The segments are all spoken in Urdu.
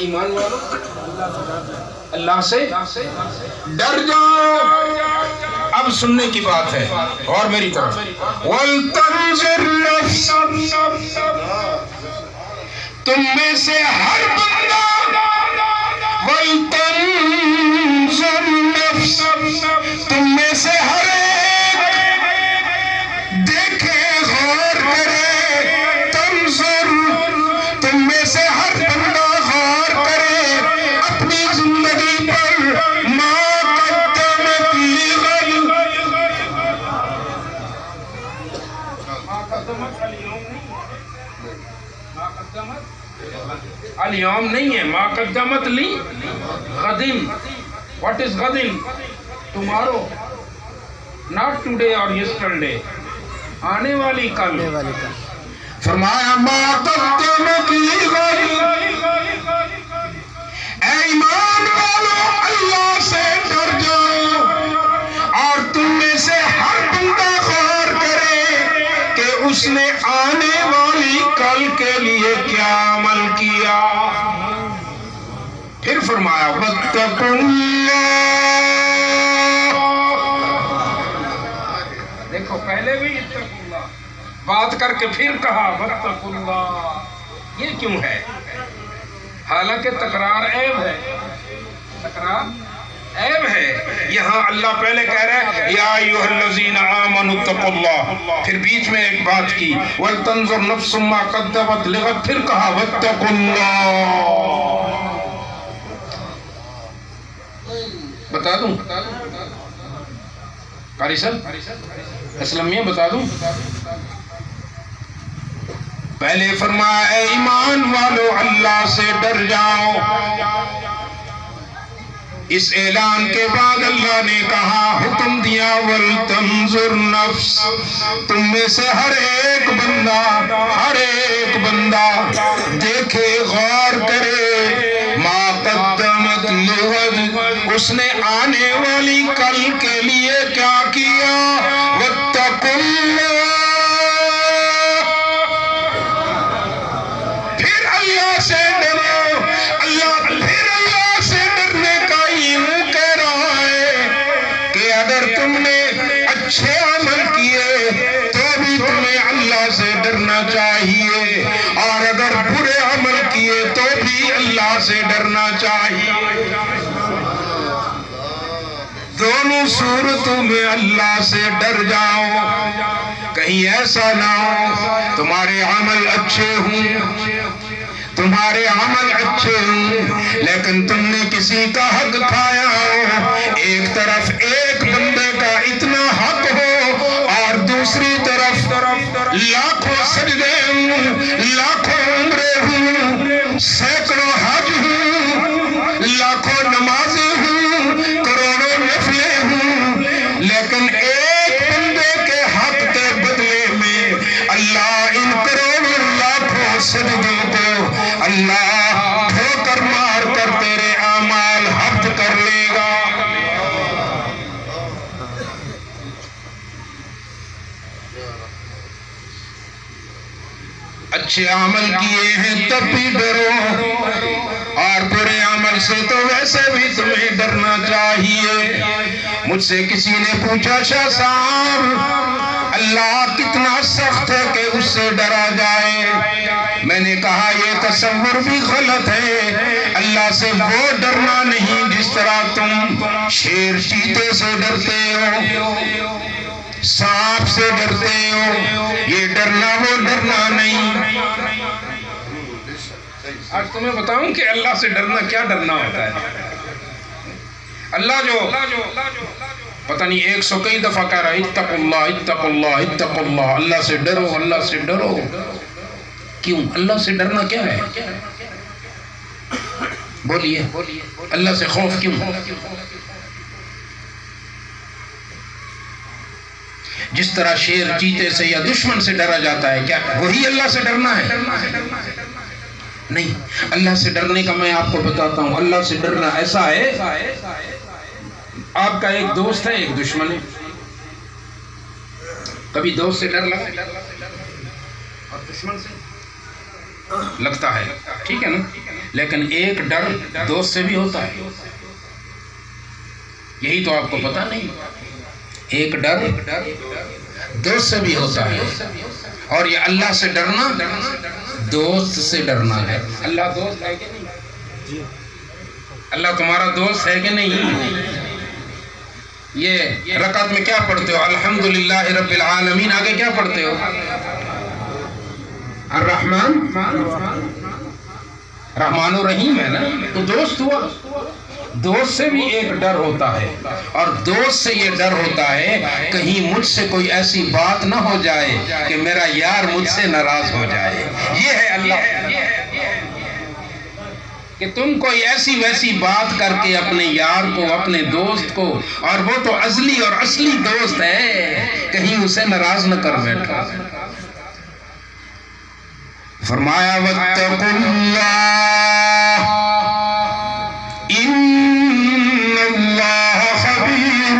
ایمان والو اللہ سے ڈر جاؤ. اب سننے کی بات ہے اور میری طرف وَلْتَنْظُرْ نَفْسٌ تم میں سے ہر بندہ وَلْتَنْظُرْ نَفْسٌ تم میں سے ہر ایک دیکھے غور کرے تنظر تم میں سے ہر بندہ غور کرے اپنی زندگی پر ما قدمت لغد اليوم نہیں ہے ما قدمت لی غدن. What is غدن؟ tomorrow, not today or yesterday, آنے والی کل. فرمایا ما قدمت لی غد. اے ایمان والو اللہ سے ڈر جاؤ اور تم میں سے ہر بندہ غور کرے کہ اس نے آنے والی کل کے لیے کیا عمل کیا. پھر فرمایا وَاتَّقُوا اللَّهَ. دیکھو پہلے بھی اتقوا اللہ بات کر کے پھر کہا وَاتَّقُوا اللَّهَ. یہ کیوں ہے؟ حالانکہ تکرار عیب ہے. تکرار عیب ہے. یہاں اللہ پہلے کہہ رہا ہے یا ایھا الذین آمنوا اتقوا اللہ, پھر بیچ میں ایک بات کی وَلْتَنْظُرْ نَفْسٌ مَا قَدَّمَتْ لِغَدٍ, پھر کہا وَاتَّقُوا اللہ. بتا دوں قاری صاحب اسلامیہ بتا دوں. پہلے فرمایا اے ایمان والو اللہ سے ڈر جاؤ. اس اعلان کے بعد اللہ نے کہا حکم دیا وَلْتَنْظُرْ نَفْسٌ تم میں سے ہر ایک بندہ دیکھے غور کرے ما قدمت لغد اس نے آنے والی کل کے لیے کیا کیا. وَاتَّقُوا اللَّهَ. پھر اللہ سے ڈرو. اللہ سے ڈرنے کا یوں کہہ رہا ہے کہ اگر تم نے اچھے عمل کیے تو بھی تمہیں اللہ سے ڈرنا چاہیے اور اگر برے عمل کیے تو بھی اللہ سے ڈرنا چاہیے. دونوں صورتوں میں اللہ سے ڈر جاؤ. کہیں ایسا نہ ہو تمہارے عمل اچھے ہوں لیکن تم نے کسی کا حق کھایا ہو. ایک طرف ایک بندے کا اتنا حق ہو اور دوسری طرف لاکھوں سجدے ہوں, لاکھوں عمرے ہوں, سینکڑوں حج ہوں, لاکھوں نمازیں ہوں, کروڑوں نفلیں ہوں, لیکن ایک بندے کے حق کے بدلے میں اللہ ان کروڑوں لاکھوں سجدوں کو اللہ ٹھوکر مار کر تیرے اعمال حفظ کر لے گا. اچھے عمل کیے ہیں تب بھی ڈرو اور برے عمل سے تو ویسے بھی تمہیں ڈرنا چاہیے. مجھ سے کسی نے پوچھا شاہ صاحب اللہ کتنا سخت ہے کہ اس سے ڈرا جائے. میں نے کہا یہ تصور بھی غلط ہے. اللہ سے وہ ڈرنا نہیں جس طرح تم شیر چیتے سے ڈرتے ہو, سانپ سے ڈرتے ہو. یہ ڈرنا وہ ڈرنا نہیں. آج تمہیں بتاؤں کہ اللہ سے ڈرنا کیا ڈرنا ہوتا ہے. اللہ جو پتہ نہیں 100 کئی دفعہ کہہ رہا ہے اتقوا اللہ اتقوا اللہ اتقوا اللہ. اللہ سے ڈرو, اللہ سے ڈرو. کیوں اللہ سے ڈرنا کیا ہے؟ بولیے اللہ سے خوف کیوں؟ جس طرح شیر چیتے سے یا دشمن سے ڈرا جاتا ہے کیا وہی اللہ سے ڈرنا ہے؟ نہیں. اللہ سے ڈرنے کا میں آپ کو بتاتا ہوں. اللہ سے ڈرنا ایسا ہے آپ کا ایک دوست ہے ایک دشمن ہے. کبھی دوست سے ڈر لگا اور دشمن سے لگتا ہے، ٹھیک ہے نا، لیکن ایک ڈر دوست سے بھی ہوتا ہے، یہی تو آپ کو پتا نہیں، ایک ڈر دوست سے بھی ہوتا ہے، اور یہ اللہ سے ڈرنا دوست سے ڈرنا ہے۔ اللہ دوست ہے کہ نہیں؟ اللہ تمہارا دوست ہے کہ نہیں؟ یہ رکعت میں کیا پڑھتے ہو؟ الحمدللہ رب العالمین، آگے کیا پڑھتے ہو؟ الرحمن، رحمان الرحیم ہے نا، تو دوست ہوا۔ دوست سے بھی ایک ڈر ہوتا ہے، اور دوست سے یہ ڈر ہوتا ہے کہیں مجھ سے کوئی ایسی بات نہ ہو جائے کہ میرا یار مجھ سے ناراض ہو جائے۔ یہ ہے اللہ کہ تم کوئی ایسی ویسی بات کر کے اپنے یار کو، اپنے دوست کو، اور وہ تو ازلی اور اصلی دوست ہے، کہیں اسے ناراض نہ کر بیٹھا۔ فرمایا وَاتَّقُوا اللَّهَ إِنَّ اللَّهَ خَبِيرٌ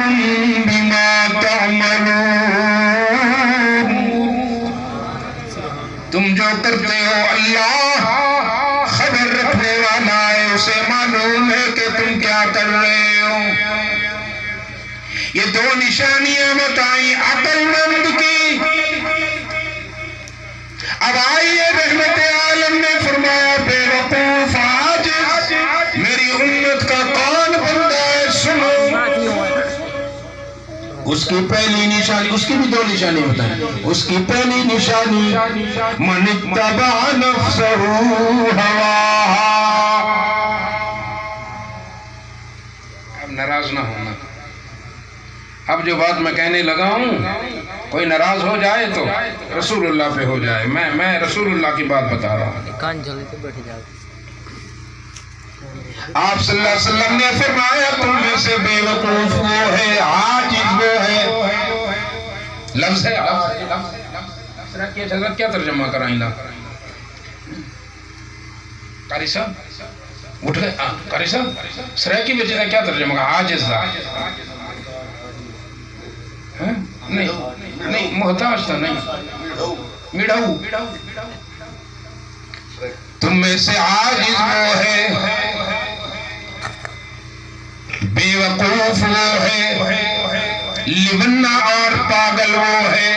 بِمَا تَعْمَلُونَ۔ تم جو کرتے ہو اللہ خبر رکھنے والا ہے، اسے معلوم ہے کہ تم کیا کر رہے ہو۔ یہ دو نشانیاں بتائیں عقل مند کی۔ اب آئیے رحمت عالم نے فرمایا بے وقوف عاجز، میری امت کا کون بندہ ہے؟ سنو، اس کی پہلی نشانی، اس کی بھی دو نشانی بتائیں۔ اس کی پہلی نشانی من اتبع نفسہ ہواہا۔ اب ناراض نہ ہونا، اب جو بات میں کہنے لگا ہوں کوئی ناراض ہو جائے تو رسول اللہ پہ ہو جائے، میں رسول اللہ کی بات بتا رہا ہوں۔ کان جھلے تو بیٹھ جاؤ۔ آپ صلی اللہ علیہ وسلم نے فرمایا تم میں سے بے وقوف وہ ہے، عاجز وہ ہے، لفظ ہے، حضرت کیا ترجمہ کرائیں گا؟ قاری صاحب اٹھ گئے؟ قاری صاحب سریکی بچے کیا ترجمہ کا؟ عاجز دا نہیں، محتاج تھا، نہیں، میڑھو۔ تم میں سے عاجز وہ ہے، بے وقوف وہ ہے، لیونہ اور پاگل وہ ہے،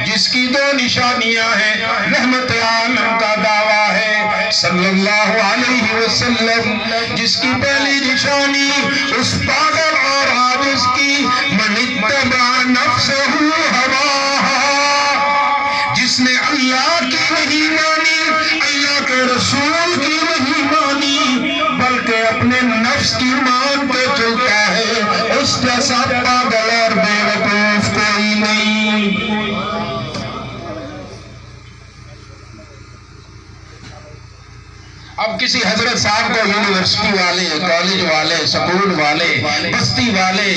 جس کی دو نشانیاں ہیں۔ رحمت عالم کا دعویٰ ہے صلی اللہ علیہ وسلم، جس کی پہلی نشانی اس پاگل اور عاجز کی من اتبع نفسہ ہواہا، جس نے اللہ کی نہیں مانی، اللہ کے رسول کی نہیں مانی، بلکہ اپنے نفس کی مان پہ چلتا ہے، اس جیسا پاگل اور بے وقوف کوئی نہیں۔ اب کسی حضرت صاحب کو یونیورسٹی والے، کالج والے، سکول والے، بستی والے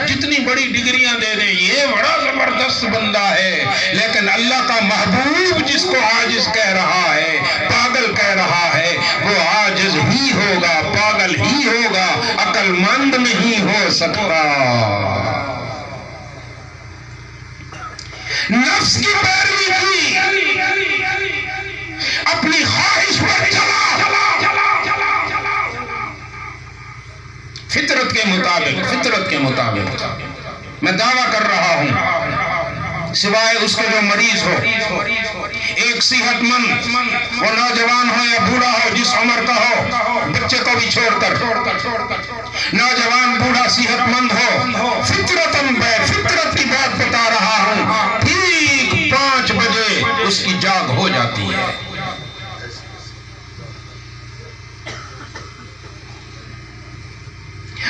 جتنی بڑی ڈگریاں دے دیں، یہ بڑا زبردست بندہ ہے، لیکن اللہ کا محبوب جس کو عاجز کہہ رہا ہے، پاگل کہہ رہا ہے، وہ عاجز ہی ہوگا، پاگل ہی ہوگا، عقل مند نہیں ہو سکتا۔ نفس کی پیروی کی، اپنی خواہش پر چلا، فطرت کے مطابق میں دعویٰ کر رہا ہوں، سوائے اس کے جو مریض ہو، ایک صحت مند، وہ نوجوان ہو یا بوڑھا ہو، جس عمر کا ہو، بچے کو بھی چھوڑ کر، نوجوان بوڑھا صحت مند ہو، فطرت کی بات بتا رہا ہوں، ٹھیک 5 بجے اس کی جاگ ہو جاتی ہے۔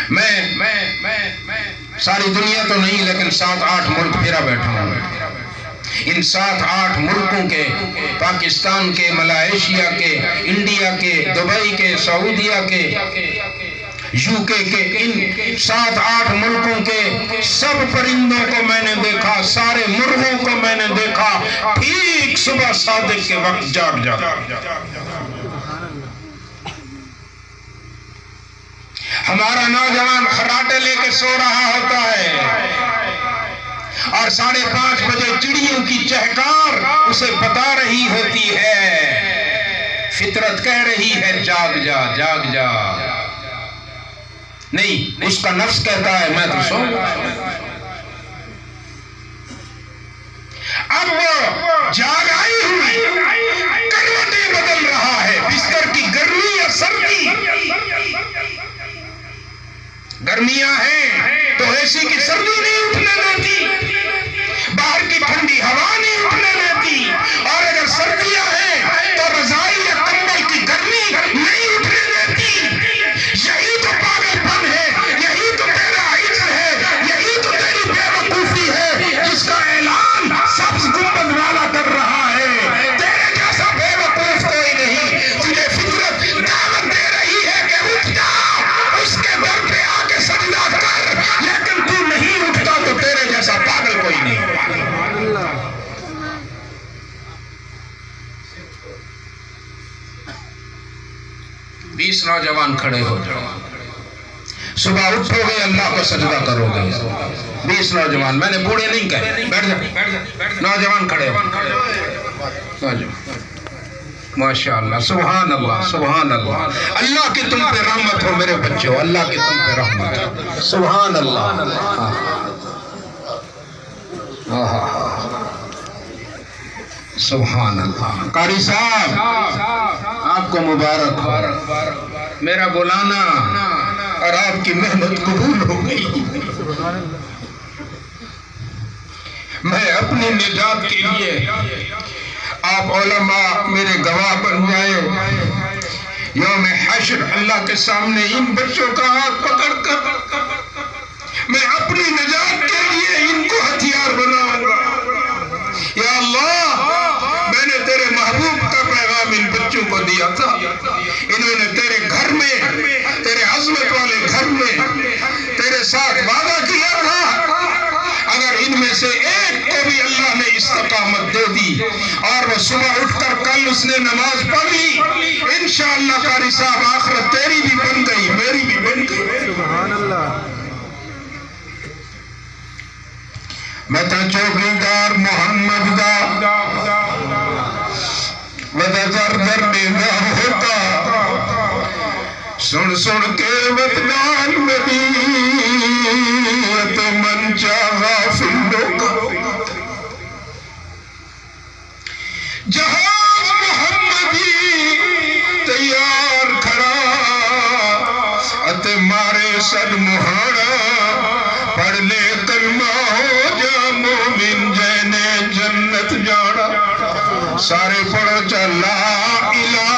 میں ساری دنیا تو نہیں لیکن 7-8 ملک پھرا بیٹھا ہوں۔ ان 7-8 ملکوں کے، پاکستان کے، ملائیشیا کے، انڈیا کے، دبئی کے، سعودیہ کے، UK کے، ان 7-8 ملکوں کے سب پرندوں کو میں نے دیکھا، سارے مرغوں کو میں نے دیکھا، ٹھیک صبح صادق کے وقت جاگ جاتا۔ ہمارا نوجوان خراٹے لے کے سو رہا ہوتا ہے، اور 5:30 بجے چڑیوں کی چہکار اسے بتا رہی ہوتی ہے فطرت کہہ رہی ہے جاگ جا جاگ جا، نہیں، اس کا نفس کہتا ہے میں تو سو۔ اب وہ جاگ آئی ہوئی کروٹیں بدل رہا ہے، بستر کی گرمی یا سردی، گرمیاں ہیں تو اے سی کی سردی نہیں اٹھنے دیتی، باہر کی ٹھنڈی ہوا نہیں اٹھنے دیتی، اور اگر سردیاں ہیں تو رضائی یا کمبل کی گرمی نہیں اٹھنے دیتی۔ یہی تو پاگل پن ہے، یہی تو تیرا عجز ہے، یہی تو تیری بے وقوفی ہے، جس کا اعلان سبز گنبد والا کر رہا ہے۔ تیرے جیسا بے وقوف کوئی نہیں، تجھے فطرت دعوت دے رہی ہے کہ اٹھ جا، اس کے در پہ آ کے سجدہ کر، لیکن تو نہیں اٹھتا تو تیرے جیسا پاگل کوئی نہیں۔ 20 نوجوان کھڑے ہو جاؤ، صبح اٹھو گے اللہ کو سجدہ کرو گے۔ 20 نوجوان، میں نے بوڑھے نہیں کہے، بیٹھ جا، نوجوان کھڑے ہو، ماشاءاللہ، سبحان اللہ، سبحان اللہ، اللہ کی تم پہ رحمت ہو میرے بچوں، اللہ کی تم پہ رحمت ہو، سبحان اللہ۔ سبحان اللہ۔ قاری صاحب آپ کو مبارک ہو، میرا بلانا اور آپ کی محنت قبول ہو گئی۔ میں اپنی نجات کے لیے، آپ علماء میرے گواہ بن جائیں، یوم حشر اللہ کے سامنے ان بچوں کا ہاتھ پکڑ کر میں اپنی نجات کے لیے ان کو ہتھیار بناؤں گا۔ یا اللہ، میں نے تیرے محبوب کا پیغام ان بچوں کو دیا تھا، انہوں نے تیرے گھر میں، تیرے عظمت والے گھر میں تیرے ساتھ وعدہ کیا تھا، اگر ان میں سے ایک کو بھی اللہ نے استقامت دے دی اور وہ صبح اٹھ کر کل اس نے نماز پڑھ لی، انشاءاللہ قاری صاحب آخرت تیری بھی بن گئی، میری بھی بن گئی۔ سبحان اللہ۔ میں تا چوکیدار محمد دا ودا در در نگاہ ہوتا، سن سن کے وطنان مدینت من جا غافل لوگا، جہاز محمدی تیار کھڑا، اتے مارے سد مہاڑا، پڑھ لے کلمہ ہو جا مومن جینے جنت جانا، سارے پڑھو چا لا الہ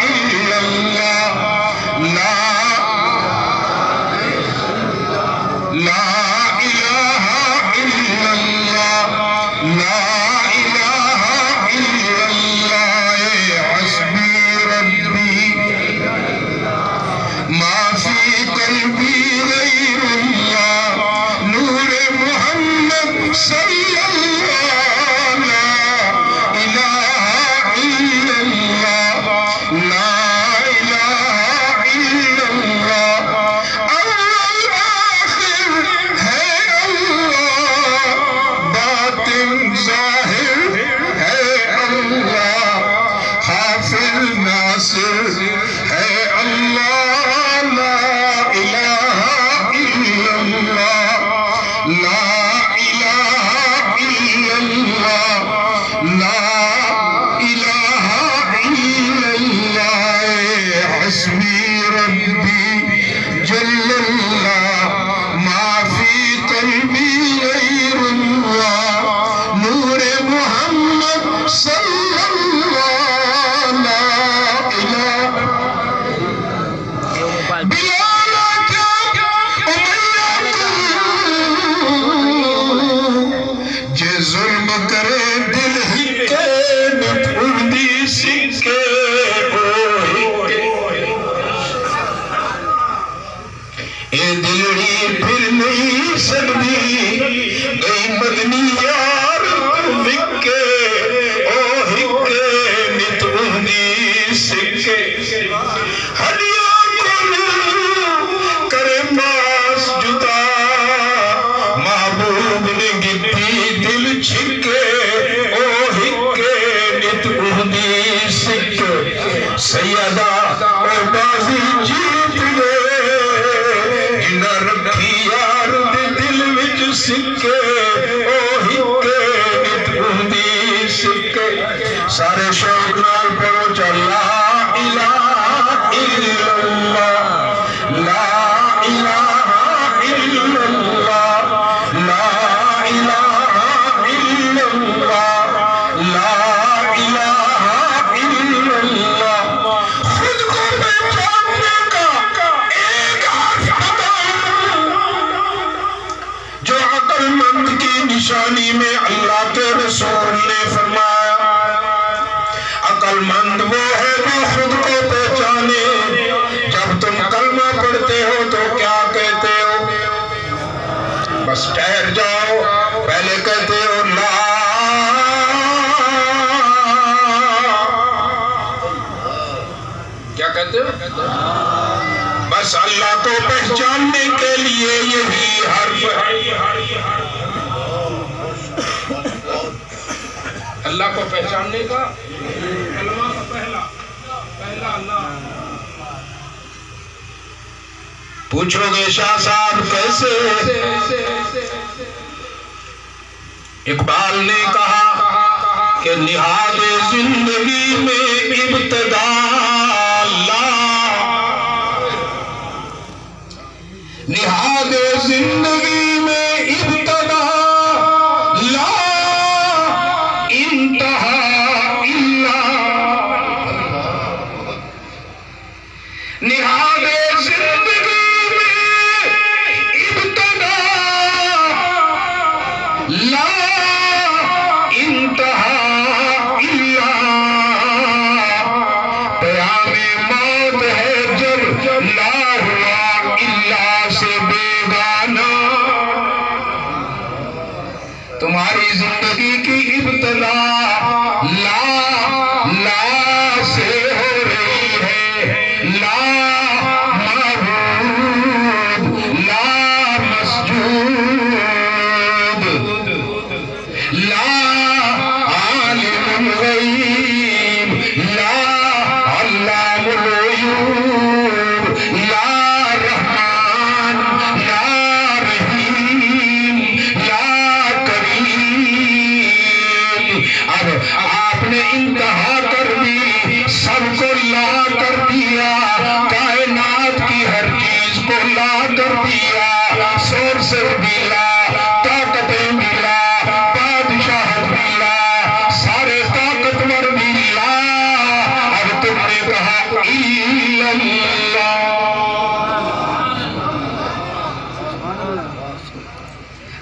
الا اللہ، لا الہ الا اللہ، لا الہ الا اللہ، حسبی ربی ما فی قلبی غیر اللہ، نور محمد صلی اللہ، لا الہ الا اللہ، لا الہ الا اللہ، اول آخر ہے اللہ، باطن ظاہر ہے اللہ، حافظ ناصر ہے اللہ، لا الہ الا اللہ، لا الہ الا اللہ، لا الہ الا اللہ، حسبی ربی جل اللہ، ما فی قلبی غیر اللہ، نور محمد صلی اللہ، لا الہ بلالا کیا امیہ جے ظلم کرے دل ہی کے نپھردی سکے، اے دلڑی پھر نہیں سکتی گئی مدنی یار وکے، او ہکے نپھردی سکے، ہدیہ کن کرے ماس جدا، محبوب نے گتی دل چھکے، او ہکے نپھردی سکے، سیدہ او بازی جیت گئے انہاں رکھی یار دے دل وچ سکے او ہکے اتھوندی سکے سارے شوق نال پڑھو چا لا الہ الا اللہ لا الہ الا اللہ لا الہ الا اللہ لا الہ الا اللہ خود کو پہچاننے کا ایک حرف بتاؤں جو عقل مند کی نشانی میں اللہ کے رسول نے فرمایا عقل مند وہ ہے جو خود کو پہچانے جب تم کلمہ پڑھتے ہو تو کیا کہتے ہو بس ٹھہر جاؤ پہلے کہتے ہو لا کیا کہتے ہو بس اللہ کو پہچاننے کے لیے یہی حرف ہے اللہ کو پہچاننے کا کلمہ کا پہلا اللہ پوچھو گے شاہ صاحب کیسے اقبال نے کہا کہ نہاد زندگی میں ابتدا نہاد زندگی میں ابتدا لا انتہا الا نہاد زندگی میں ابتدا لا انتہا الا پیام موت ہے جب لا ہوا اللہ سے بیگانہ تمہاری زندگی کی ابتدا لا سے ہو رہی ہے لا معبود لا مسجود لا عالم الغیب لا علام الغیوب لا آپ نے انتہا کر دی سب کو لا کر دیا کائنات کی ہر چیز کو لا کر دیا سور سے بھی لا طاقتیں بھی لا بادشاہت بھی لا سارے طاقتور بھی لا اب تم نے کہا الا اللہ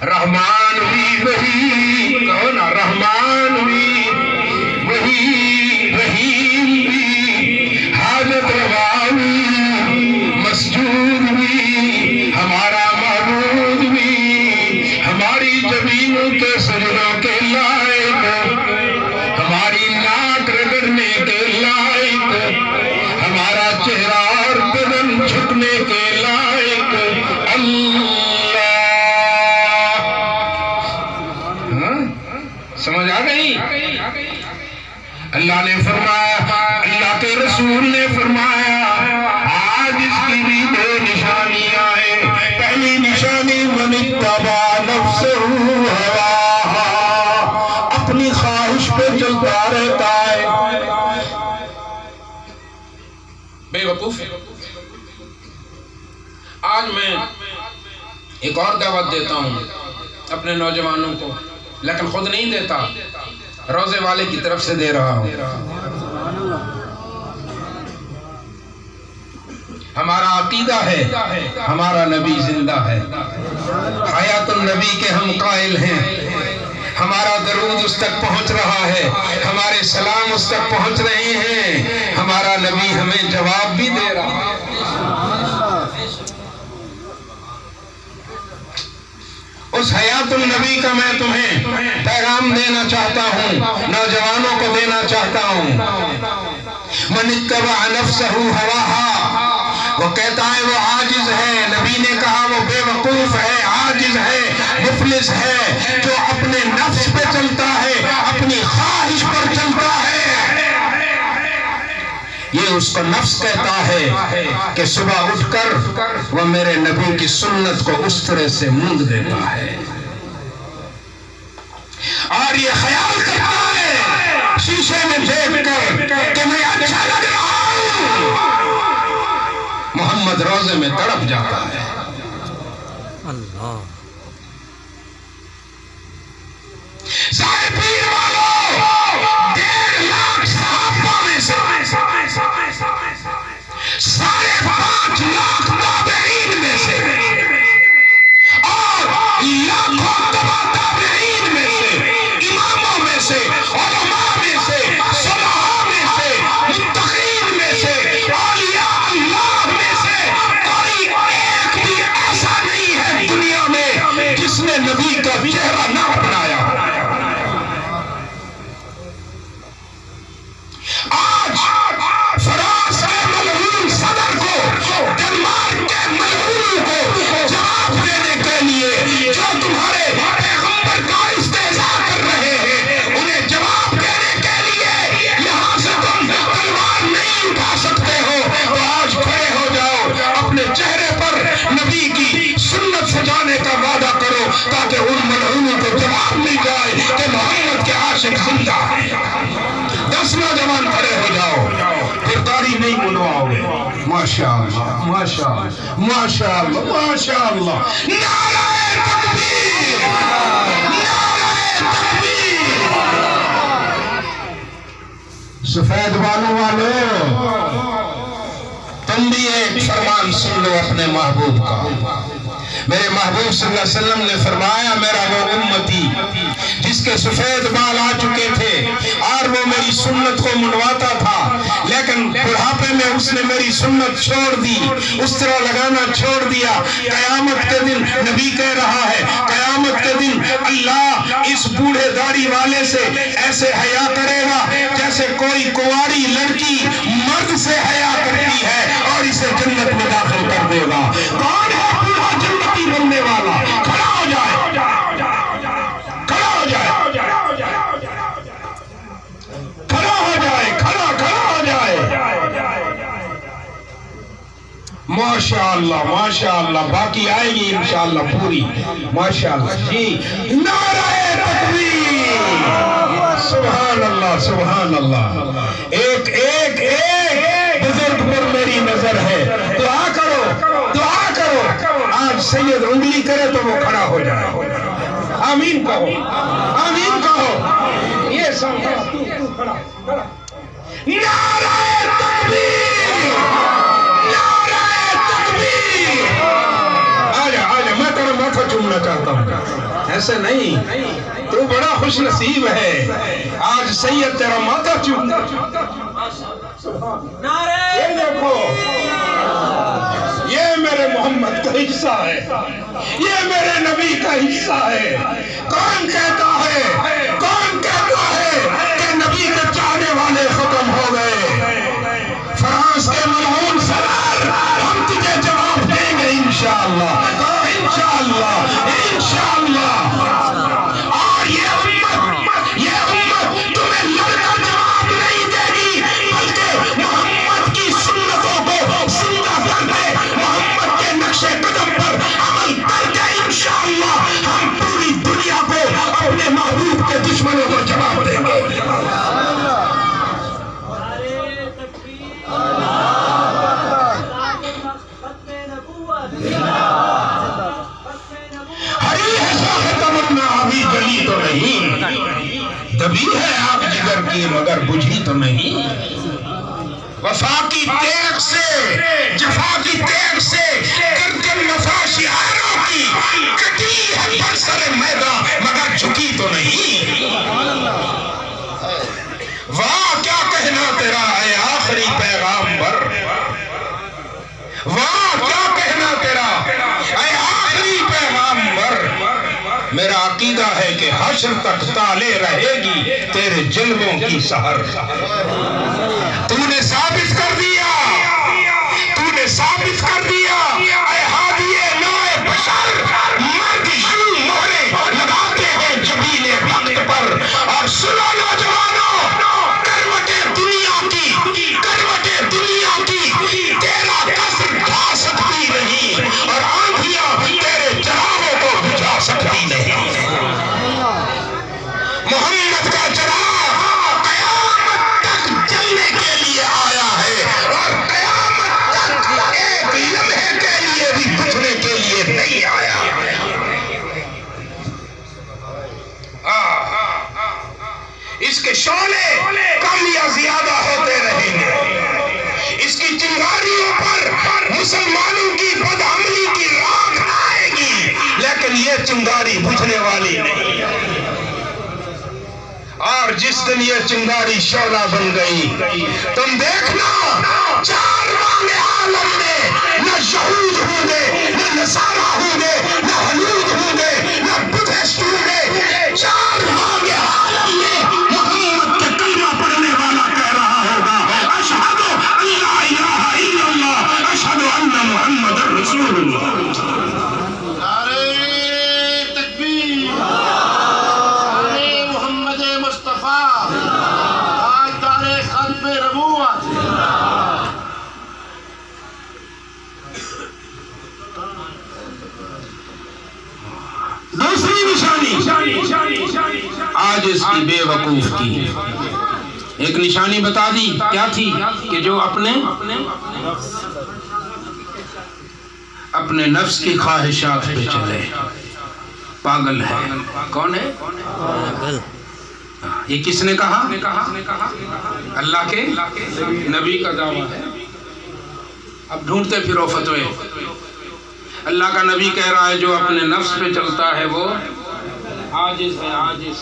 رحمان بھی وہی کہو نا رحمان بھی وہی رحیم بھی حاجت روا بھی مسجود بھی ہمارا معبود بھی ہماری جبینوں کے سجدوں کے لائق ہماری ناک رگڑنے کے لائق ہمارا چہرہ اور بدن جھکنے کے لائق سمجھ آ گئی اللہ نے فرمایا اللہ کے رسول نے فرمایا آج اس کی بھی دو نشانیاں ہیں پہلی نشانی من اتبع نفسہ ہواہا اپنی خواہش پہ چلتا رہتا ہے بے وقوف آج میں ایک اور دعوت دیتا ہوں اپنے نوجوانوں کو لیکن خود نہیں دیتا روزے والے کی طرف سے دے رہا ہوں ہمارا عقیدہ ہے ہمارا نبی زندہ ہے حیات النبی کے ہم قائل ہیں ہمارا درود اس تک پہنچ رہا ہے ہمارے سلام اس تک پہنچ رہے ہیں ہمارا نبی ہمیں جواب بھی دے رہا ہے اس حیات النبی کا میں تمہیں پیغام دینا چاہتا ہوں نوجوانوں کو دینا چاہتا ہوں من اتبع نفسہ ہواہا وہ کہتا ہے وہ عاجز ہے نبی نے کہا وہ بے وقوف ہے عاجز ہے مفلس ہے جو اپنے نفس پہ چلتا ہے اپنی خواہش پر چلتا ہے یہ اس کو نفس کہتا ہے کہ صبح اٹھ کر وہ میرے نبی کی سنت کو اس طرح سے موند دیتا ہے اور یہ خیال کرتا ہے شیشے میں دیکھ کر کہ میں اچھا لگ رہا ہوں. محمد روزے میں تڑپ جاتا ہے. اللہ سارے پیر والوں 1.5 لاکھ صحابہ میں سے 5.5 لاکھ تابعین میں سے اور لاکھوں تابعین میں سے اماموں میں سے علماء میں سے صلحاء میں سے متقین میں سے اولیاء اللہ میں سے کوئی ایک بھی ایسا نہیں ہے دنیا میں جس نے نبی کا چہرہ نہ اپنایا. آج فرانس کے ملعون صدر کو ڈنمارک کے ملعون کو جواب دینے کے لیے جو تمہارے پیغمبر کا استہزاء کر رہے ہیں انہیں جواب دینے کے لیے یہاں سے تم تلوار نہیں اٹھا سکتے ہو تو آج کھڑے ہو جاؤ اپنے چہرے پر نبی کی سنت سجانے کا وعدہ کرو تاکہ ان ملعونوں کو جواب مل جائے کہ محمد کے عاشق زندہ ہے. 10 نوجوان کھڑے ہو جاؤ پھر داڑھی نہیں منڈواؤ گے. ماشاءاللہ ماشاءاللہ ماشاءاللہ ماشاءاللہ. نعرہ تکبیر نعرہ تکبیر. سفید والوں تم بھی ایک فرمان سن لو اپنے محبوب کا. میرے محبوب صلی اللہ علیہ وسلم نے فرمایا میرا وہ امتی جس کے سفید بال آ چکے تھے اور وہ میری سنت کو منڈواتا تھا لیکن بڑھاپے میں اس نے میری سنت چھوڑ دی اس طرح لگانا چھوڑ دیا. قیامت کے دن نبی کہہ رہا ہے قیامت کے دن اللہ اس بوڑھے داڑھی والے سے ایسے حیا کرے گا جیسے کوئی کنواری لڑکی مرد سے حیا کرتی ہے اور اسے جنت میں داخل کر دے گا. کون ہے بوڑھا جنتی بننے والا؟ کھڑا ہو جائے کھڑا ہو جائے کھڑا ہو جائے کھڑا ہو جائے. ماشاءاللہ ماشاءاللہ باقی آئے گی انشاءاللہ پوری. ماشاءاللہ جی نعرہ تکبیر. سبحان اللہ سبحان اللہ. ایک ایک ایک بزرگ پر میری نظر ہے. دعا کرو دعا کرو. آج سید انگلی کرے تو وہ کھڑا ہو جائے. آمین کہو آمین کہو. یہ سب کھڑا. نعرہ تکبیر نعرہ تکبیر. آجا آجا میں تیرا ماتھا چومنا چاہتا ہوں. ایسے نہیں تو بڑا خوش نصیب ہے آج سید تیرا ماتھا چومنا. یہ دیکھو یہ میرے محمد کا حصہ ہے یہ میرے نبی کا حصہ ہے. کون کہتا ہے کہ نبی کے چاہنے والے ختم ہو گئے؟ فرانس کے ملعون صدر ہم تجھے جواب دیں گے انشاءاللہ انشاءاللہ انشاءاللہ. اور یہ امت تمہیں لڑ کر جواب نہیں دے گی بلکہ محمد کی سنتوں کو زندہ کر دے محمد کے نقش قدم پر عمل کر کے انشاءاللہ ہم پوری دنیا کو اپنے محبوب کے دشمنوں کو جواب دیں گے. ہری ہے شاہ تمنا ابھی جلی تو نہیں دبی ہے آگ جگر کی مگر بجھی تو نہیں. وفا کی تیغ سے جفا کی تیغ سے گردن وفا شعاروں کی کٹی ہے پر سر میدان مگر جھکی تو نہیں. واہ کیا کہنا تیرا اے آخری پیغامبر واہ کیا کہنا تیرا اے آخری پیغامبر. میرا عقیدہ ہے کہ حشر تک تالے رہے گی تیرے جلووں کی سحر. تو نے ثابت کر دیا اے ہادی نوع بشر مرد یوں مہرے لگاتے ہیں جبین وقت پر. اور سنو نوجوانوں کروٹیں دنیا کی کروٹیں یہ چنگاری بجھنے والی نہیں ہے، اور جس دن یہ چنگاری شعلہ بن گئی، تم دیکھنا چارواں عالم میں نہ یہود ہوں گے، نہ نصارہ ہوں گے، نہ ہنود ہوں گے، نہ بدھسٹ ہوں گے، چارواں عالم میں محمد کے کلمہ پڑھنے والا کہہ رہا ہوگا اشہد ان لا الہ الا اللہ اشہد ان محمد رسول اللہ۔ دوسری نشانی آج اس کی بے وقوف کی، ایک نشانی بتا دی کیا تھی کہ جو اپنے نفس کی خواہشات پہ چلے پاگل ہے۔ کون ہے یہ؟ کس نے کہا؟ اللہ کے نبی کا دعویٰ ہے۔ اب ڈھونڈتے پھرو فتوے۔ اللہ کا نبی کہہ رہا ہے جو اپنے نفس پہ چلتا ہے وہ عاجز ہے، عاجز۔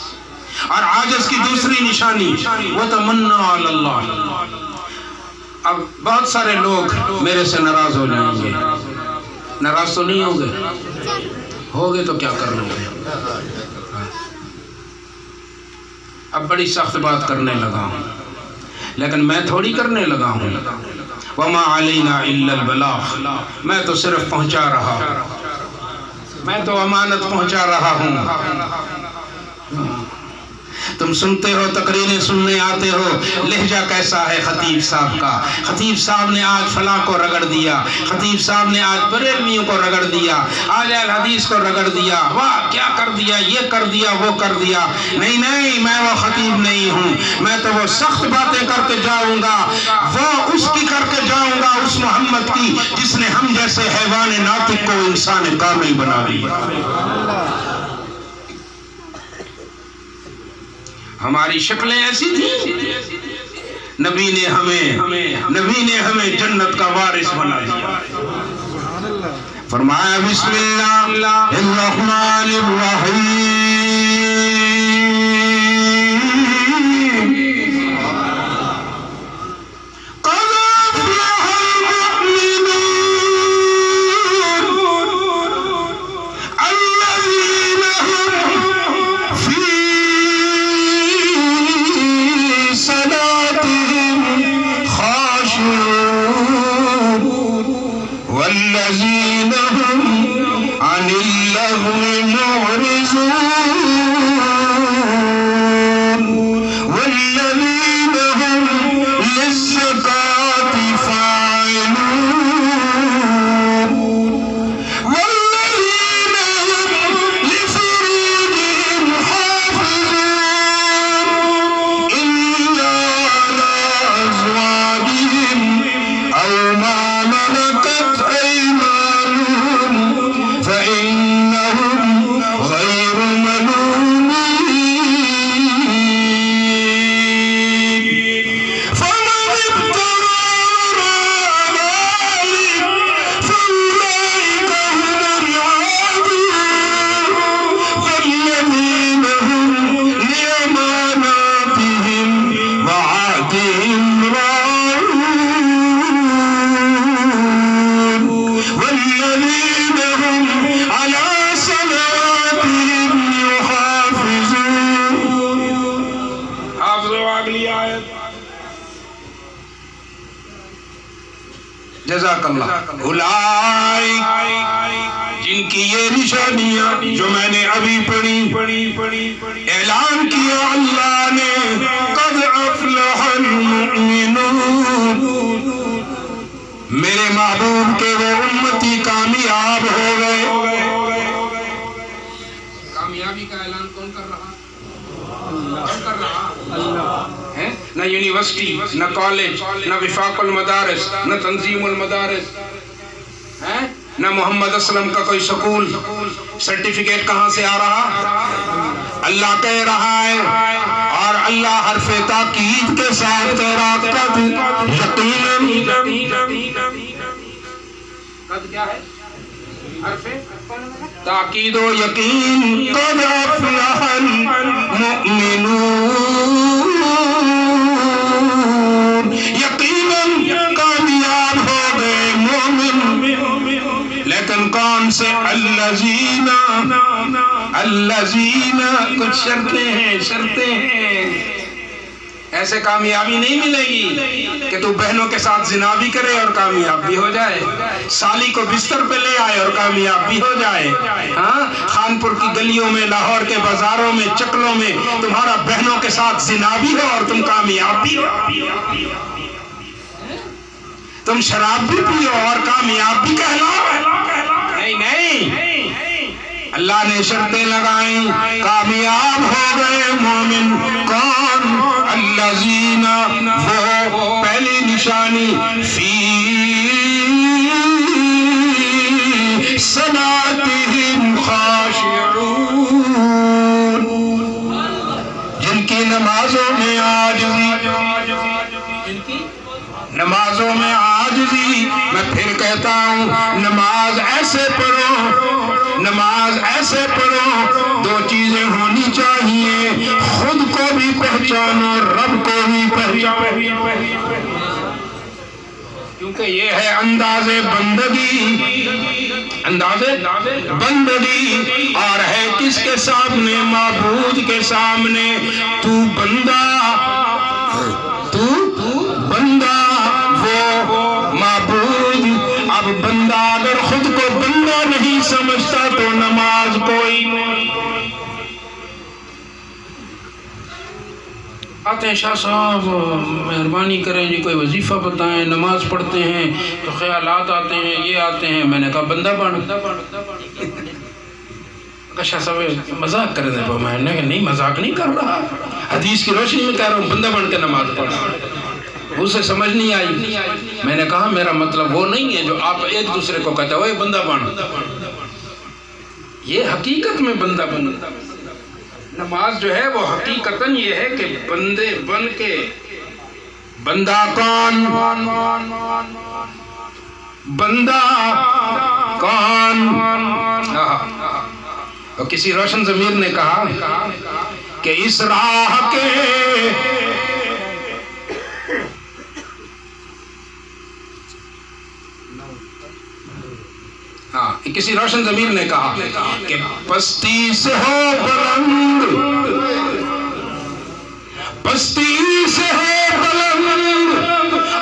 اور عاجز کی دوسری نشانی وَتَمَنَّا عَلَى اللَّهِ۔ اب بہت سارے لوگ میرے سے ناراض ہو جائیں گے، ناراض تو نہیں ہوگے تو کیا کر لو گے؟ اب بڑی سخت بات کرنے لگا ہوں، لیکن میں تھوڑی کرنے لگا ہوں۔ وَمَا عَلَيْنَا إِلَّا الْبَلَاغُ، میں تو صرف پہنچا رہا ہوں، میں تو امانت پہنچا رہا ہوں۔ تم سنتے ہو، تقریریں سننے آتے ہو، لہجہ کیسا ہے خطیب صاحب کا؟ خطیب صاحب نے آج فلاں کو رگڑ دیا، خطیب صاحب نے آج بریلویوں کو رگڑ دیا، آج اہل حدیث کو رگڑ دیا، واہ کیا کر دیا، یہ کر دیا، وہ کر دیا۔ نہیں، میں وہ خطیب نہیں ہوں، میں تو وہ سخت باتیں کر کے جاؤں گا، وہ اس کی کر کے جاؤں گا، اس محمد کی جس نے ہم جیسے حیوان ناطق کو انسان کامل بنا دیا۔ ہماری شکلیں ایسی تھیں، نبی نے ہمیں جنت کا وارث بنا دیا۔ فرمایا بسم اللہ الرحمن الرحیم، والذین هم عن اللغو معرضون والذین هم للزکاة فاعلون والذین هم لفروجهم حافظون إلا على أزواجهم أو ما ملكت أيمانهم فإنهم غير ملومين فمن ابتغى وراء ذلك فأولئك هم العادون والذين هم لأماناتهم وعهدهم راعون والذين هم على صلواتهم يحافظون۔ حافظوا اگلی آیت۔ جزاک اللہ۔ اولئک، جن کی یہ نشانیاں جو میں نے ابھی پڑھی، اعلان کیا اللہ نے قد افلح المؤمنون، میرے محبوب کے وہ امتی کامیاب ہو گئے۔ کامیابی کا اعلان کون کر رہا؟ کون کر رہا؟ نہ یونیورسٹی، نہ کالج، نہ وفاق المدارس، نہ تنظیم المدارس، نہ محمد اسلم کا کوئی سکول۔ سرٹیفکیٹ کہاں سے آ رہا؟ اللہ کہہ رہا ہے، اور اللہ حرف تاکید کے ساتھ کہہ رہا قد یقیناً۔ قد کیا ہے؟ تاکید و یقین قد افلح المؤمنون، یقیناً کامیاب ہو گئے مومن، لیکن کون سے؟ الذین کچھ شرطیں ہیں، ایسے کامیابی نہیں ملے گی کہ تو بہنوں کے ساتھ زنا بھی کرے اور کامیاب بھی ہو جائے، سالی کو بستر پہ لے آئے اور کامیاب بھی ہو جائے، ہاں خانپور کی گلیوں میں، لاہور کے بازاروں میں، چکلوں میں تمہارا بہنوں کے ساتھ زنا بھی ہو اور تم کامیاب بھی ہو، تم شراب بھی پیو اور کامیاب بھی کہلاؤ، نہیں، اللہ نے شرطیں لگائیں، کامیاب ہو گئے مومن کون؟ الذین، وہ پہلی نشانی، فی صلاتہم خاشعون، جن کی نمازوں میں عاجزی، میں پھر کہتا ہوں نماز ایسے پڑھو، دو چیزیں ہونی چاہیے، خود کو بھی پہچانو، رب کو بھی پہچانو، کیونکہ یہ ہے انداز بندگی، اور ہے کس کے سامنے؟ معبود کے سامنے، تو بندہ، وہ معبود۔ اب بندہ اگر خود کو بندہ نہیں سمجھتا تو نماز کوئی نہیں۔ آتے ہیں شاہ صاحب مہربانی کریں جی کوئی وظیفہ بتائیں، نماز پڑھتے ہیں تو خیالات آتے ہیں، یہ آتے ہیں، میں نے کہا بندہ بن۔ شاہ صاحب مذاق کر دیں، میں نے کہا نہیں مذاق نہیں کر رہا، حدیث کی روشنی میں کہہ رہا ہوں، بندہ بن کے نماز پڑھا۔ اسے سمجھ نہیں آئی، میں نے کہا میرا مطلب وہ نہیں ہے جو آپ ایک دوسرے کو کہتے ہوئے بندہ بن، یہ حقیقت میں بندہ بن۔ نماز جو ہے وہ حقیقتاً یہ ہے کہ بندے بن کے، بندہ کون؟ اور کسی روشن ضمیر نے کہا کہ اس راہ کے کسی روشن ضمیر نے کہا کہ پستی سے ہو بلند،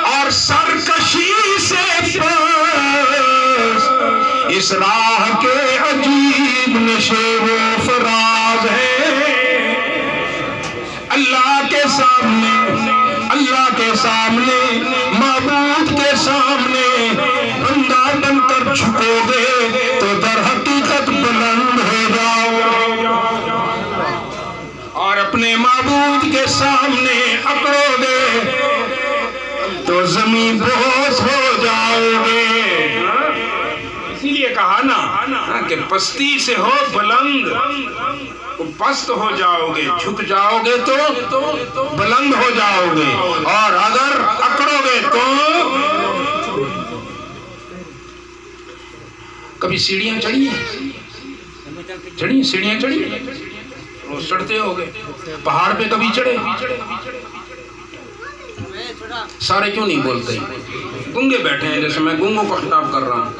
اور سرکشی سے پست، اس راہ کے عجیب نشے و فراز ہے۔ اللہ کے سامنے، معبود کے سامنے بندہ بن کر جھکو گے تو در حقیقت بلند ہو جاؤ، اور اپنے معبود کے سامنے اکڑو گے تو زمین بوس ہو جاؤ گے۔ اسی لیے کہا نا کہ پستی سے ہو بلند، پست ہو جاؤ گے، جھک جاؤ گے تو بلند ہو جاؤ گے، اور اگر اکڑو گے تو کبھی سیڑھیاں چڑھی روز چڑھتے ہو گے، پہاڑ پہ کبھی چڑھے؟ سارے کیوں نہیں بولتے؟ گنگے بیٹھے ہیں، جیسے میں گنگوں کو خطاب کر رہا ہوں،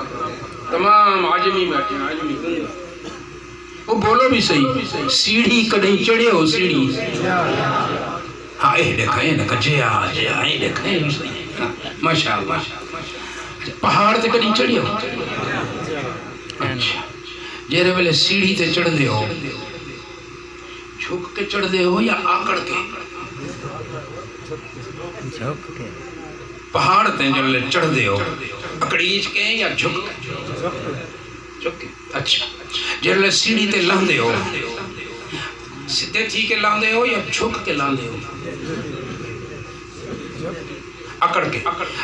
تمام عجمی بیٹھے ہیں، عجمی گنگے، وہ بولو بھی صحیح، سیڑھی کدیں چڑھے ہو؟ سیڑھی، ہاں اے دیکھا جے دیکھیں ماشاءاللہ، پہاڑ تے کدیں چڑھے ہو؟ اچھا، جیرے ویلے سیڑھی تے چڑھ دے ہو، جھک کے چڑھ دے ہو یا آکڑ کے؟ پہاڑ تے جلے چڑھ دے ہو، اکڑیچ کے یا جھک کے؟ اچھا، جلے سیڑھی تے لہن دے ہو، سدھے تھی کے لہن دے ہو یا جھک کے لہن دے ہو؟ اکڑ کے۔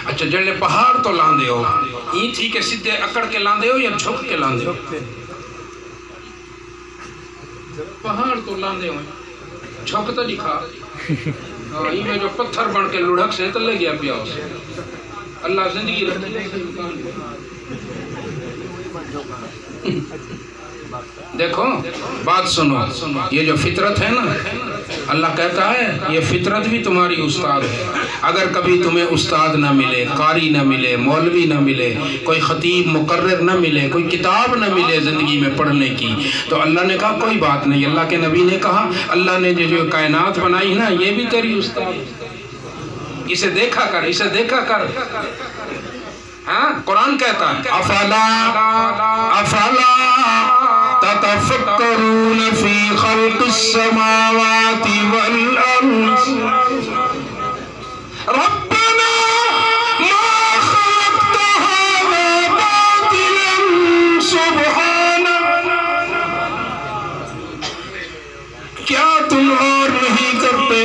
اچھا، جلے پہاڑ تو لہن دے ہو، ہی تھی کے سدھے اکڑ کے لہن دے ہو یا جھک کے لہن دے ہو؟ پہاڑ تو لہن دے ہو، جھک تو دکھا، ہی میں جو پتھر بن کے لڑھک سے تلے گیا پیا ہو سے، اللہ زندگی رکھتے دیکھو بات سنو، یہ جو فطرت ہے نا، اللہ کہتا ہے یہ فطرت بھی تمہاری استاد ہے۔ اگر کبھی تمہیں استاد نہ ملے، قاری نہ ملے، مولوی نہ ملے، کوئی خطیب مقرر نہ ملے، کوئی کتاب نہ ملے زندگی میں پڑھنے کی، تو اللہ نے کہا کوئی بات نہیں۔ اللہ کے نبی نے کہا اللہ نے جو کائنات بنائی نا، یہ بھی تیری استاد ہے، اسے دیکھا کر، اسے دیکھا کر۔ ہاں قرآن کہتا ہے افلا تتفکرون فی خلق السماوات والارض ربنا ما خلقت هذا باطلا سبحانك، کیا تم اور نہیں کرتے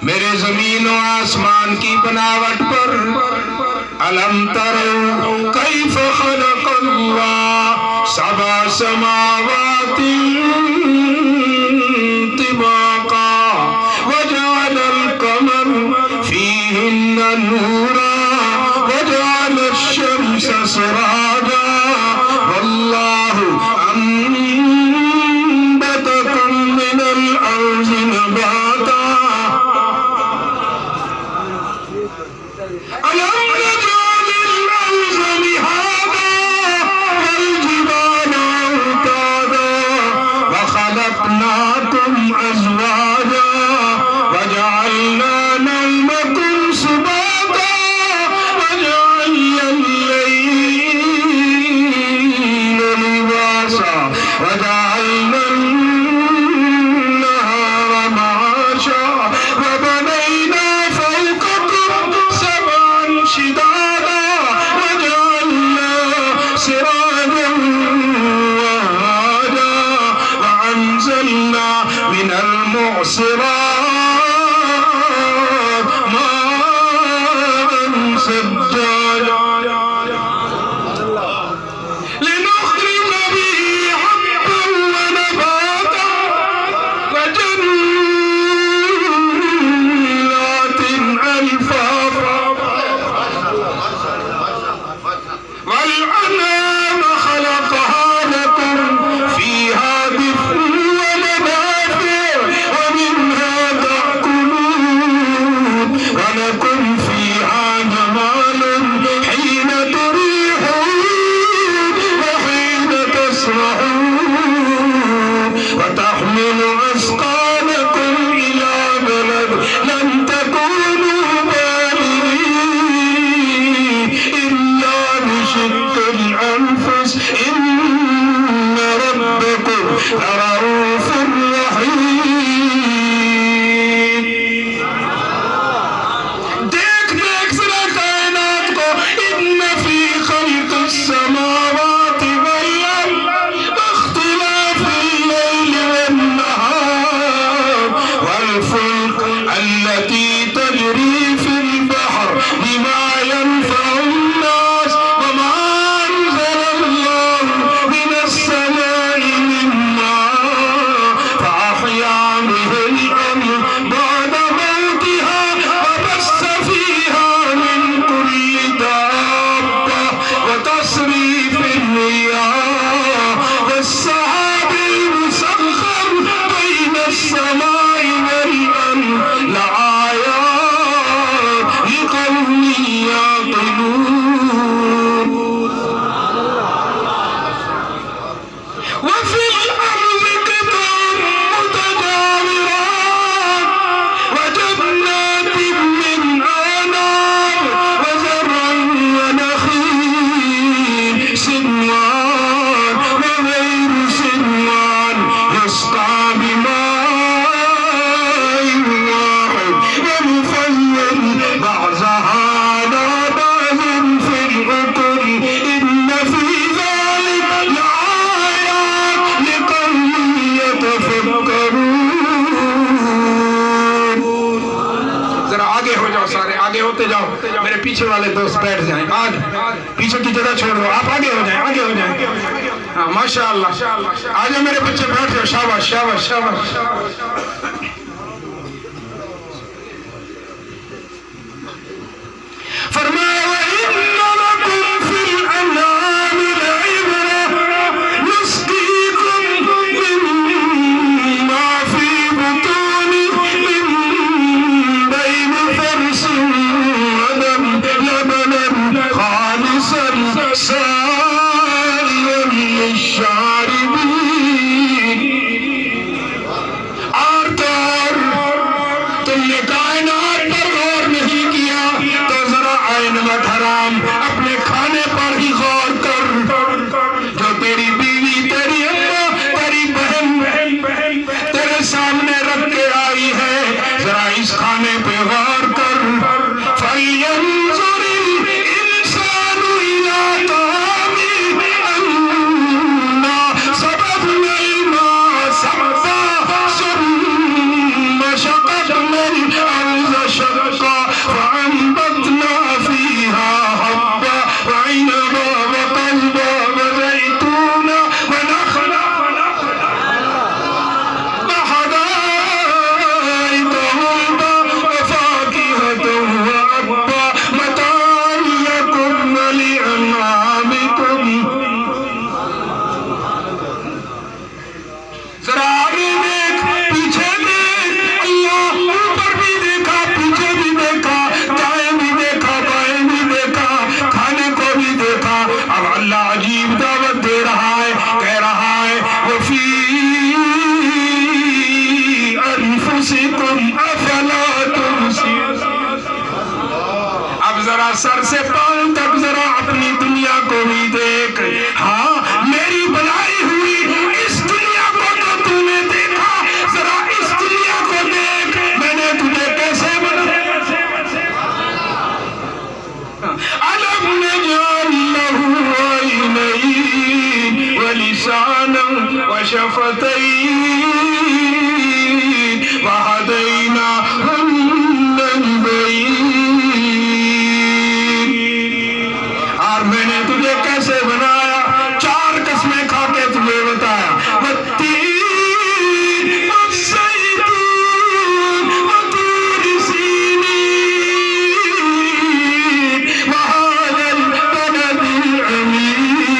میرے زمین و آسمان کی بناوٹ پر؟ ألم تروا كيف خلق الله سبع سماوات طباقا وجعل القمر فيهن نورا وجعل الشمس سراجا والله أنبتكم من الأرض نباتا وخلقناكم أزواجا وجعلنا نومكم سباتا وجعلنا الليل لباسا وجعلنا النهار معاشا وبنينا فوقكم سبعا شدادا وجعلنا سراجا وأنزلنا من المعصرات ماء ثجاجا لنخرج به حبا ونباتا وجنات ألفافا والأنعام خلقها لكم فيها دفء ومنافع ومنها تأكلون ولكم فيها جمال حين تريحون وحين تسرحون وتحمل أثقالكم إلى بلد لم تكونوا بالغين إلا بشق الأنفس إن ربكم لرؤوف رحيم۔ دیکھ ذرا کائنات کو، ان فی خلق السماوات والارض واختلاف اللیل والنہار والفلک التي تجری فی البحر بما ينفع الناس وما أنزل الله من السماء من ماء فأحيا به الأرض بعد موتها وبث فيها من كل دابة وتصريف الرياح والسحاب المسخر بين السماء والأرض لآيات لقوم يعقلون وفي الأرض قطع متجاورات وجنات من أعناب وزرع ونخيل سنوان وغير سنوان يسقى بماء واحد ومفيد بعضها على بعض في الأكل إن في ذلك لآيات لقوم يتفكرون۔ ذرا آگے ہو جاؤ، سارے آگے ہوتے جاؤ، میرے پیچھے والے دوست بیٹھ جائیں، آج پیچھے کی جگہ چھوڑ دو، آپ آگے ہو جائیں، آگے ہو جائیں۔ ہاں ماشاءاللہ، آج میرے بچے بیٹھ جاؤ، شاباش شاباش شاباش۔ فرمایا وَإِنَّ لَكُمْ فِي الْأَنْعَامِ غلام اپنے کھانے پر ہی غور کر، جو تیری بیوی، تیری اماں، تیری بہن تیرے سامنے رکھ کے آئی ہے، ذرا اس کھانے پہ غور کر۔ فَلْيَنظُرِ الْإِنسَانُ إِلَىٰ طَعَامِهِ أَنَّا صَبَبْنَا الْمَاءَ صَبًّا ثُمَّ شَقَقْنَا الْأَرْضَ شَقًّا فَأَنبَتْنَا فِيهَا حَبًّا وَعِنَبًا وَقَضْبًا وَزَيْتُونًا وَنَخْلًا وَحَدَائِقَ غُلْبًا وَفَاكِهَةً وَأَبًّا مَتَاعًا لَكُمْ وَلِأَنْعَامِكُمْ۔ ذرا آگے دیکھ، پیچھے دیکھ، اللہ اوپر بھی دیکھا، پیچھے بھی دیکھا، دائیں بھی دیکھا، بائیں بھی دیکھا، کھانے کو بھی دیکھا۔ اب اللہ عجیب دعوت دے رہا ہے، کہہ رہا ہے وَفِي أَنفُسِكُمْ أَفَلَا تُبْصِرُونَ۔ اب ذرا سر سے پاؤں تک ذرا اپنی دنیا کو بھی دیکھ۔ ہاں، میری بنائی ہوئی اس دنیا کو تو تو نے دیکھا، ذرا اس دنیا کو دیکھ، میں نے تجھے کیسے بنایا۔ أَلَمْ نَجْعَل لَّهُ عَيْنَيْنِ وَلِسَانًا وَشَفَتَيْنِ وَهَدَيْنَاهُ النَّجْدَيْنِ۔ اور میں نے تجھے کیسے بنایا، 4 قسمیں کھا کے تجھے بتایا۔ وَالتِّينِ وَالزَّيْتُونِ وَطُورِ سِينِينَ وَهَٰذَا الْبَلَدِ الْأَمِينِ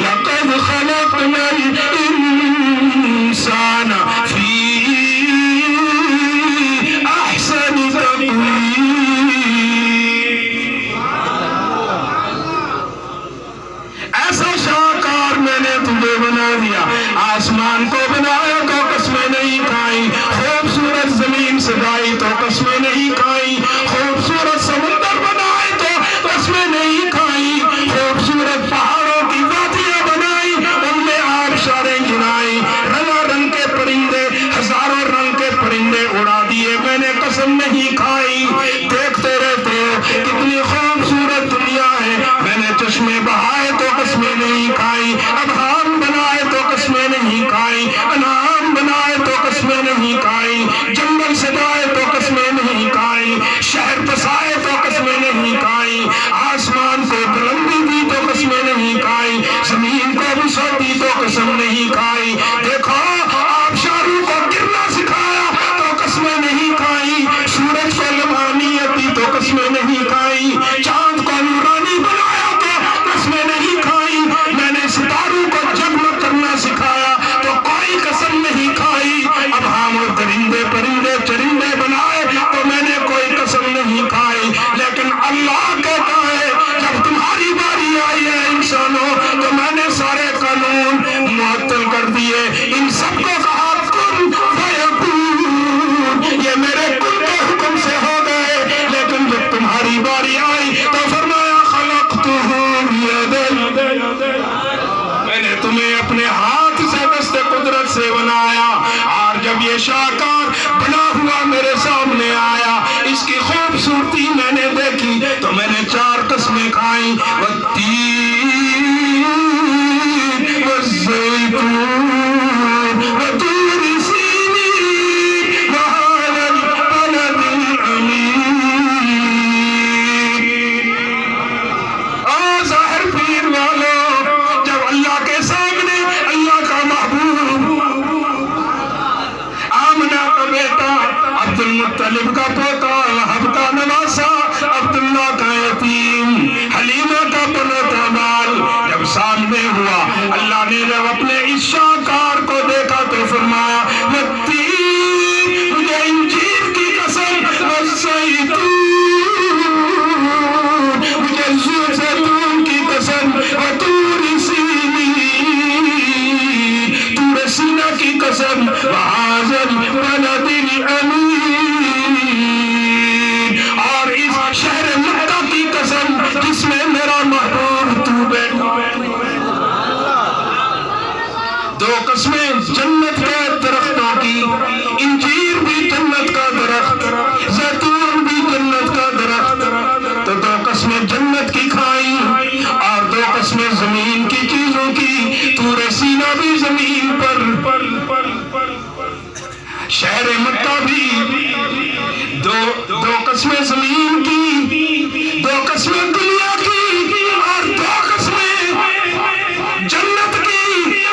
لَقَدْ خَلَقْنَا الْإِنسَانَ فِي أَحْسَنِ تَقْوِيمٍ۔ ایسا شاہکار میں نے تجھے بنا دیا، آسمان کو بنایا تو قسمیں نہیں کھائیں، خوبصورت زمین سجائی تو قسمیں نہیں کھائیں، خوبصورت سمندر بنائے تو قسمیں نہیں کھائیں، خوبصورت پہاڑوں کی وادیاں بنائی، ان میں آبشاریں گنائی، رنگا رنگ کے پرندے، ہزاروں رنگ کے پرندے اڑا دیے، میں نے قسم نہیں کھائی۔ دیکھتے رہتے ہو کتنی خوبصورت دنیا ہے، میں نے چشمے بہائے تو قسمیں نہیں کھائی، ابہام بنائے تو قسمیں نہیں کھائی، انعام بنائے تو قسمیں نہیں کھائی، جنگل سجائے تو قسمیں نہیں کھائی، شہر بسائے تو قسمیں نہیں کھائی، آسمان کو بلندی دی تو قسمیں نہیں کھائی، زمین کو وسعت دی تو قسم نہیں کھائی۔ دیکھو آبشاروں کو گرنا سکھایا تو قسمیں نہیں کھائی، سورج کو لمحانیت دی تو قسمیں نہیں کھائی، چاند کو نورانی بنایا تو قسمیں نہیں کھائی، میں نے ستاروں کو جگمگ کرنا سکھایا تو کوئی قسم نہیں کھائی، اب ہم درندے پرندے چرندے بنائے تو میں نے کوئی قسم نہیں کھائی۔ لیکن اللہ کہتا ہے جب تمہاری باری آئی ہے انسانوں تو میں نے سارے قانون معطل کر دیے، ان سب کو کہا کن فیکون، یہ میرے کن کے حکم سے ہو گئے، لیکن جب تمہاری باری آئی تو فرمایا خلقتہ بیدی، میں نے تمہیں اپنے ہاتھ سے دست قدرت سے بنایا، اور جب یہ شاہکار بنا ہوا میرے سامنے آیا، اس کی خوبصورتی میں نے دیکھی تو میں نے 4 قسمیں کھائیں، وَالتِّينِ وَالزَّيْتُونِ وَطُورِ سِينِينَ وَهَٰذَا الْبَلَدِ الْأَمِينِ۔ ظاہر پیر والوں، جب اللہ کے سامنے اللہ کا محبوب، آمنہ کا بیٹا، عبد المطلب کا پوتا، وہب کا نواسا، عبداللہ کا یتیم، حلیمہ کا پنوتا بال، جب سامنے ہوا، اللہ نے جب اپنے اس شاہکار کو دیکھا تو فرمایا وَالتِّينِ، مجھے انجیر کی قسم، وَالزَّيْتُونِ، مجھے زیتون کی قسم، وَطُورِ سِينِينَ، طور سینہ کی قسم، وَهَٰذَا الْبَلَدِ الْأَمِينِ، اور اس شہر مکہ کی قسم، قسمیں جنت کے درختوں کی، انجیر بھی جنت کا درخت، زیتون بھی جنت کا درخت، تو دو قسمیں جنت کی کھائیں اور دو قسمیں زمین کی چیزوں کی۔ طور سینا بھی زمین پر، شہر مکہ بھی، دو قسمیں زمین کی، دو قسمیں دنیا کی اور دو قسمیں جنت کی۔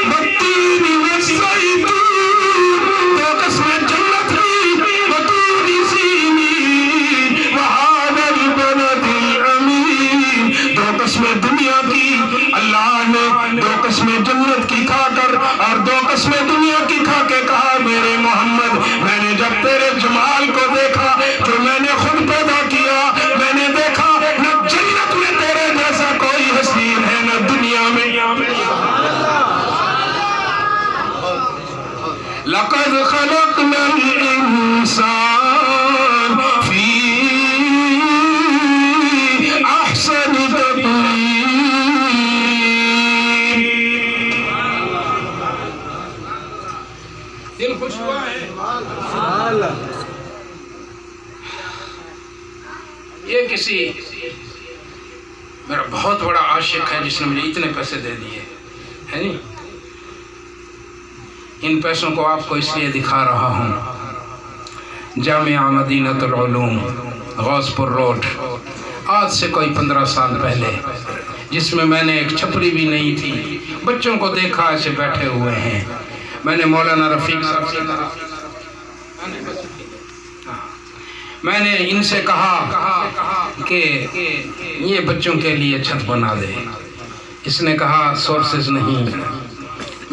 والتین والزیتون، دو قسمیں جنت کی، وطور سینین وہذا البلد الامین، دو قسمیں دنیا کی۔ اللہ نے دو قسمیں جنت کی کھا کر اور دو قسمیں دنیا کی کھا کے کہا میرے محمد، میں نے جب تیرے جمال کو دیکھا جو میں نے خود پیدا کیا، میں نے دیکھا نہ جنت میں تیرے جیسا کوئی حسین ہے نہ دنیا میں۔ لقد خلقنا الانسان فی احسن تقویم۔ دل خوش ہوا ہے؟ یہ کسی میرا بہت بڑا عاشق ہے جس نے مجھے اتنے پیسے دے دیے ہے نہیں، ان پیسوں کو آپ کو اس لیے دکھا رہا ہوں۔ جامعہ مدینۃ العلوم غوث پور روڈ، آج سے کوئی 15 سال پہلے، جس میں میں نے ایک چھپری بھی نہیں تھی، بچوں کو دیکھا ایسے بیٹھے ہوئے ہیں، میں نے مولانا رفیق صاحب، میں نے ان سے کہا کہ یہ بچوں کے لیے چھت بنا دے، اس نے کہا سورسز نہیں۔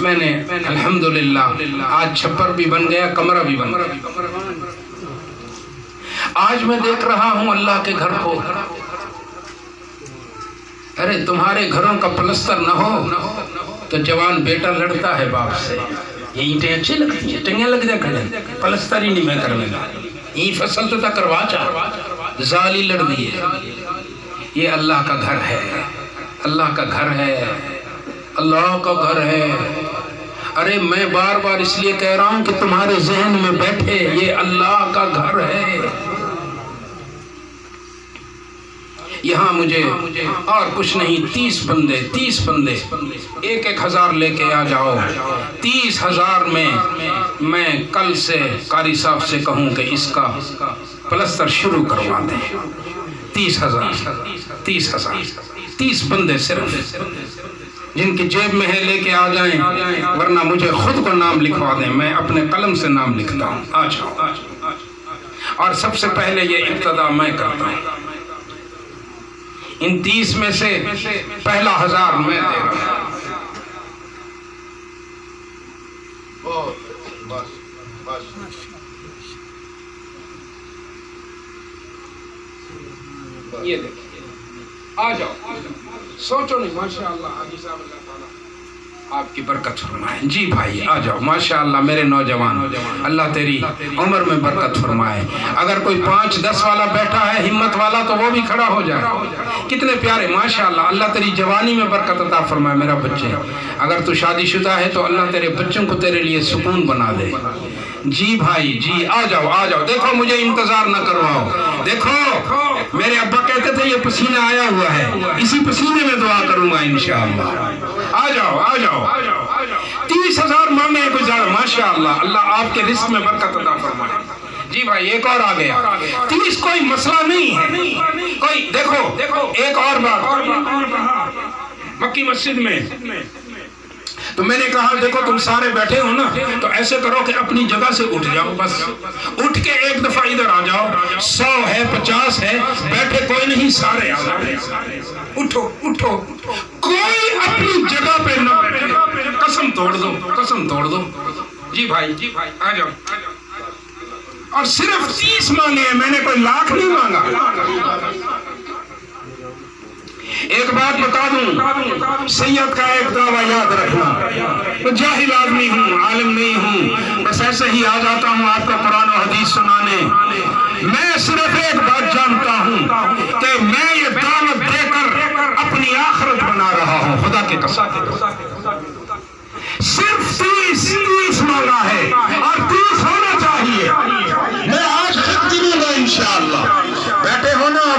میں نے الحمدللہ آج چھپر بھی بن گیا، کمرہ بھی بن گیا۔ آج میں دیکھ رہا ہوں اللہ کے گھر کو، ارے تمہارے گھروں کا پلستر نہ ہو تو جوان بیٹا لڑتا ہے باپ سے، یہ اینٹیں اچھی لگتی ہیں، ٹنگیں لگ جا کھڑے، پلستر ہی نہیں میں کرنے گا، یہ فصل تو تک کروا چاہ زالی لڑ دیے۔ یہ اللہ کا گھر ہے، اللہ کا گھر ہے، اللہ کا گھر ہے۔ ارے میں بار بار اس لیے کہہ رہا ہوں کہ تمہارے ذہن میں بیٹھے یہ اللہ کا گھر ہے۔ یہاں مجھے اور کچھ نہیں، 30 بندے 1,000 لے کے آ جاؤ، 30,000 میں میں کل سے قاری صاحب سے کہوں کہ اس کا پلستر شروع کروا دیں۔ 30,000 30 بندے صرف، جن کی جیب میں ہے لے کے آ جائیں، ورنہ مجھے خود کو نام لکھوا دیں، میں اپنے قلم سے نام لکھتا ہوں۔ آ جاؤ، اور سب سے پہلے یہ ابتدا میں کرتا ہوں، ان 30 میں سے پہلا 1000 میں دے رہا ہوں۔ یہ دیکھیں، آ جاؤ، سوچو نہیں، ماشاءاللہ حاجی صاحب اللہ تعالیٰ آپ کی برکت فرمائے۔ جی بھائی آ جاؤ، ماشاءاللہ میرے نوجوان، اللہ تیری عمر میں برکت فرمائے۔ اگر کوئی 5-10 والا بیٹھا ہے ہمت والا تو وہ بھی کھڑا ہو جائے۔ کتنے پیارے، ماشاءاللہ، اللہ تیری جوانی میں برکت عطا فرمائے میرا بچے۔ اگر تو شادی شدہ ہے تو اللہ تیرے بچوں کو تیرے لیے سکون بنا دے۔ جی بھائی جی آ جاؤ آ جاؤ، دیکھو مجھے انتظار نہ کرواؤ، دیکھو میرے ابا کہتے تھے یہ پسینہ آیا ہوا ہے، اسی پسینے میں دعا کروں گا انشاءاللہ۔ آ جاؤ آ جاؤ، 30,000 مانگے ہیں کوئی زیادہ، ماشاءاللہ اللہ آپ کے رزق میں برکت عطا فرمائے۔ جی بھائی ایک اور آ گیا، 30 کوئی مسئلہ نہیں ہے، کوئی دیکھو ایک اور بات، مکی مسجد میں تو میں نے کہا دیکھو تم سارے بیٹھے ہو نا، تو ایسے کرو کہ اپنی جگہ سے اٹھ جاؤ، بس اٹھ کے ایک دفعہ ادھر آ جاؤ، 100 ہے 50 ہے، بیٹھے کوئی نہیں، سارے آ جاؤ، اٹھو اٹھو، کوئی اپنی جگہ پہ نہ بیٹھے، قسم توڑ دو۔ جی بھائی آ جاؤ، اور صرف 30 مانگے ہیں، میں نے کوئی لاکھ نہیں مانگا۔ ایک بات بتا دوں، سید کا ایک دعویٰ یاد رکھنا، میں جاہل آدمی ہوں، عالم نہیں ہوں، بس ایسے ہی آ جاتا ہوں آپ کو قرآن و حدیث سنانے۔ میں صرف ایک بات جانتا ہوں کہ میں یہ دعوت دے کر اپنی آخرت بنا رہا ہوں، خدا کے قسم۔ صرف 30 مانگا ہے